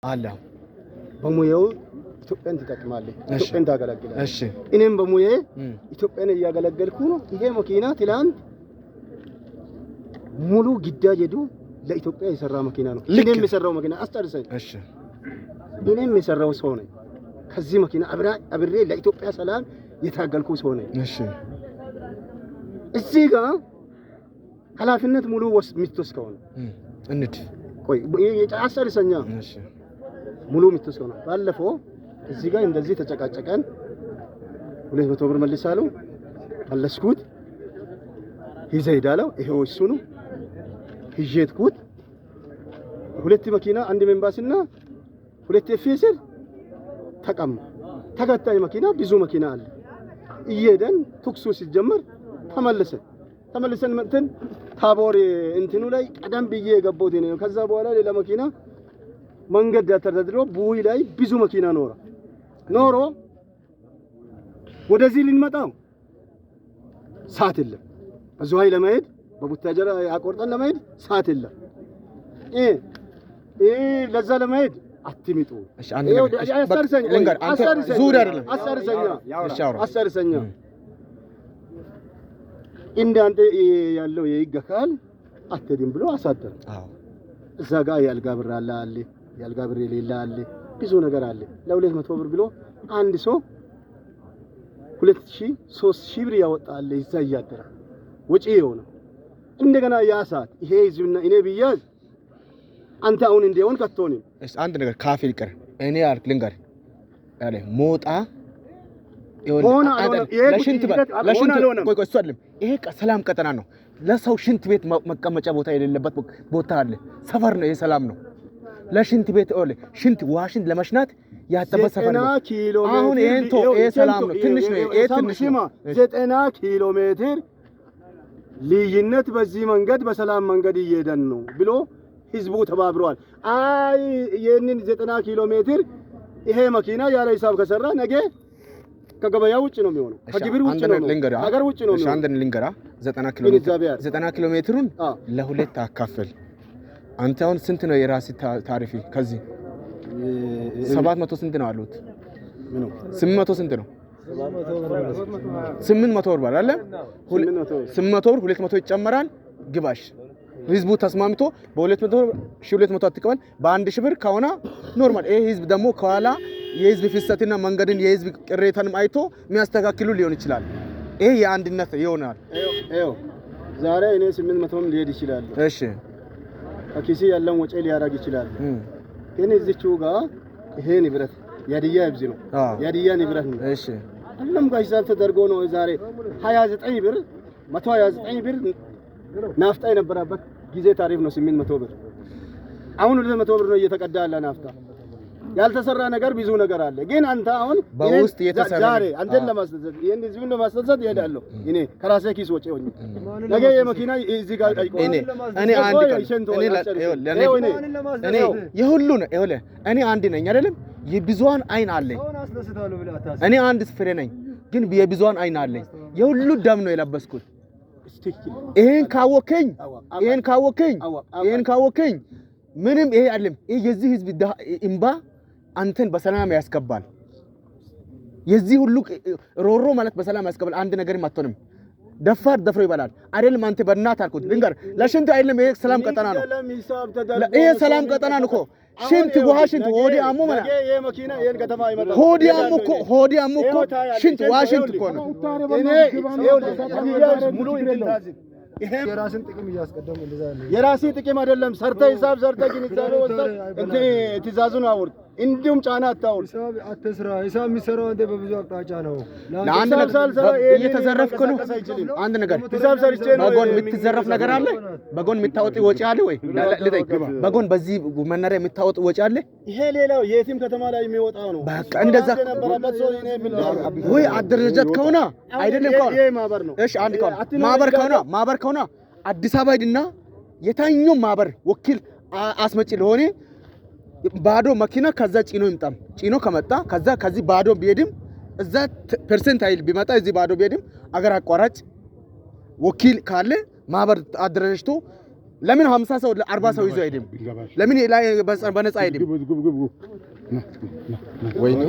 አለ በሙያው ኢትዮጵያን ትጠቅማለህ ኢትዮጵያን ታገለግላለህ እሺ እኔም በሙያዬ ኢትዮጵያን እያገለገልኩ ነው ይሄ መኪና ትላንት ሙሉ ግዳጅ ሄዱ ለኢትዮጵያ የሰራ መኪና ነው እኔም የሰራው መኪና አስጨርሰኝ እሺ እኔም የሰራው ሰው ነኝ ከዚህ መኪና አብሬ ለኢትዮጵያ ሰላም የታገልኩ ሰው ነኝ እሺ እዚህ ጋር ኃላፊነት ሙሉ ምትወስከው ነው እንድ ቆይ አስጨርሰኛ እሺ ሙሉ ምትወስከው ነው ባለፈው እዚህ ጋር እንደዚህ ተጨቃጨቀን 200 ብር መልሳለሁ መለስኩት ይዘይዳለው ይሄው እሱ ነው ይዤትኩት ሁለት መኪና አንድ መንባስና ሁለት ኤፍኤስር ተቀም ተከታይ መኪና ብዙ መኪና አለ እየደን ተኩሱ ሲጀመር ተመለሰን መጥተን ታቦር እንትኑ ላይ ቀደም ብዬ የገባሁት ነው ከዛ በኋላ ሌላ መኪና መንገድ ተደርድሮ ቡይ ላይ ብዙ መኪና ኖሮ ወደዚህ ልንመጣው ሰዓት የለም በዙይ ለማሄድ በቡታጀራ ያቆርጠን ለማሄድ ሰዓት የለም ለዛ ለማሄድ አትሚጡ እሺ አንተ ልንገር አንተ ዙር አይደለም አሰርሰኛ እንዳንተ ያለው የይገካል አትድም ብሎ አሳደረ አዎ እዛ ጋር ያልጋ ብር አለ ያልጋ ብር የሌላ አለ ብዙ ነገር አለ ለ200 ብር ብሎ አንድ ሰው 2000 3000 ብር ያወጣል እዛ ያደረ ወጪ የሆነ እንደገና ያ ሰዓት ይሄ ህዝብና እኔ ብያዝ አንተ አሁን እንደሆን ከተሆነ እሺ አንድ ነገር ካፌ ይቀር እኔ አልክ ልንገር ያለ ሞጣ ይሆነ ለሽንት ቆይ እሱ አይደለም ይሄ ሰላም ቀጠና ነው ለሰው ሽንት ቤት መቀመጫ ቦታ የሌለበት ቦታ አለ ሰፈር ነው ይሄ ሰላም ነው ለሽንት ቤት ኦለ ሽንት ዋሽንት ለመሽናት ያጠበ ሰፈር ነው አሁን ይሄን ይሄ ሰላም ነው ትንሽ ነው ይሄ ትንሽ ነው 90 ኪሎ ሜትር ልዩነት በዚህ መንገድ በሰላም መንገድ እየሄደን ነው ብሎ ህዝቡ ተባብሯል አይ ይሄንን 90 ኪሎ ሜትር ይሄ መኪና ያለ ሂሳብ ከሰራ ነገ ከገበያ ውጭ ነው የሚሆነው ከግብር ውጭ ነው ሀገር ውጭ ነው የሚሆነው አንደን ልንገራ 90 ኪሎ ሜትሩን ለሁለት አካፈል አንተ አሁን ስንት ነው የራስ ታሪፊ ከዚህ 700 ስንት ነው አሉት 800 ስንት ነው 800 ብር አይደል 800 ብር 200 ይጨመራል ግባሽ ህዝቡ ተስማምቶ በ200 1200 አትቀበል በ1000 ብር ከሆነ ኖርማል ይሄ ህዝብ ደግሞ ከኋላ የህዝብ ፍሰትና መንገድን የህዝብ ቅሬታንም አይቶ የሚያስተካክሉ ሊሆን ይችላል ይሄ የአንድነት ይሆናል አይው ዛሬ እኔ 800ም ሊሄድ ይችላል እሺ አኪሲ ያለው ወጪ ሊያራግ ይችላል ግን እዚህው ጋር ይሄ ንብረት ያዲያ ይብዚ ነው ያዲያ ንብረት ነው እሺ ሁሉም ጋር ሂሳብ ተደርጎ ነው ዛሬ 29 ብር 129 ብር ናፍጣ የነበረበት ጊዜ ታሪፍ ነው 800 ብር አሁን 200 ብር ነው እየተቀዳ ያለ ናፍጣ ያልተሰራ ነገር ብዙ ነገር አለ ግን አንተ አሁን በውስጥ የተሰራ ዛሬ አንተን ለማስተሰት ይሄን ህዝብን ለማስተሰት ይሄዳለሁ እኔ ከራሴ ኪስ ወጪ ሆኜ ነገ የመኪና እዚህ ጋር አይቆም እኔ የሁሉ ነው ይኸውልህ እኔ አንድ ነኝ አይደለም የብዙሃን አይን አለኝ እኔ አንድ ፍሬ ነኝ ግን የብዙሃን አይን አለኝ የሁሉ ደም ነው የለበስኩት ይሄን ካወከኝ ምንም ይሄ አይደለም ይሄ የዚህ ህዝብ እንባ አንተን በሰላም ያስከባል የዚህ ሁሉ ሮሮ ማለት በሰላም ያስከባል አንድ ነገር ማጥቶንም ደፋር ደፍሮ ይባላል አይደለም አንተ በእናት አልኩት ልንገር ለሽንት አይደለም ይሄ ሰላም ቀጠና ነው ይሄ ሰላም ቀጠና ነው እኮ ሽንት ውሃ ሽንት ሆዲ አሞ ማለት ይሄ መኪና ይሄን ከተማ ይመጣል ሆዲ አሞ እኮ ሽንት ውሃ ሽንት እኮ ነው እኔ ይሄው ሙሉ ኢንታዚ ይሄ የራስን ጥቅም እያስቀደሙ እንደዛ ነው የራሴ ጥቅም አይደለም ሰርተ ሂሳብ ሰርተ ግን ይዛው ወጣ እንት ትእዛዙን አውርድ እንዲሁም ጫና አታውር ሂሳብ አትስራ ሂሳብ የሚሰራው አንተ በብዙ አቅጣጫ ነው ለአንድ ነገር እየተዘረፍኩ ነው አንድ ነገር ሂሳብ ሰርቼ ነው በጎን የምትዘረፍ ነገር አለ በጎን የምታወጥ ወጪ አለ ወይ ልጠይቅ በጎን በዚህ መነሪያ የምታወጥ ወጪ አለ ይሄ ሌላው የቲም ከተማ ላይ የሚወጣው ነው በቃ እንደዛ ወይ አደረጃት ከሆነ አይደለም ከሆነ ይሄ ማህበር ነው እሺ አንድ ከሆነ ማህበር ከሆነ አዲስ አበባ ሄድና የታኛው ማህበር ወኪል አስመጪ ለሆነ ባዶ መኪና ከዛ ጭኖ ይምጣም ጭኖ ከመጣ ከዛ ከዚህ ባዶ ቢሄድም እዛ ፐርሰንት አይል ቢመጣ እዚህ ባዶ ቢሄድም አገር አቋራጭ ወኪል ካለ ማህበር አደረጅቶ ለምን 50 ሰው 40 ሰው ይዞ አይደም? ለምን ላይ በነፃ አይደም? ወይኔ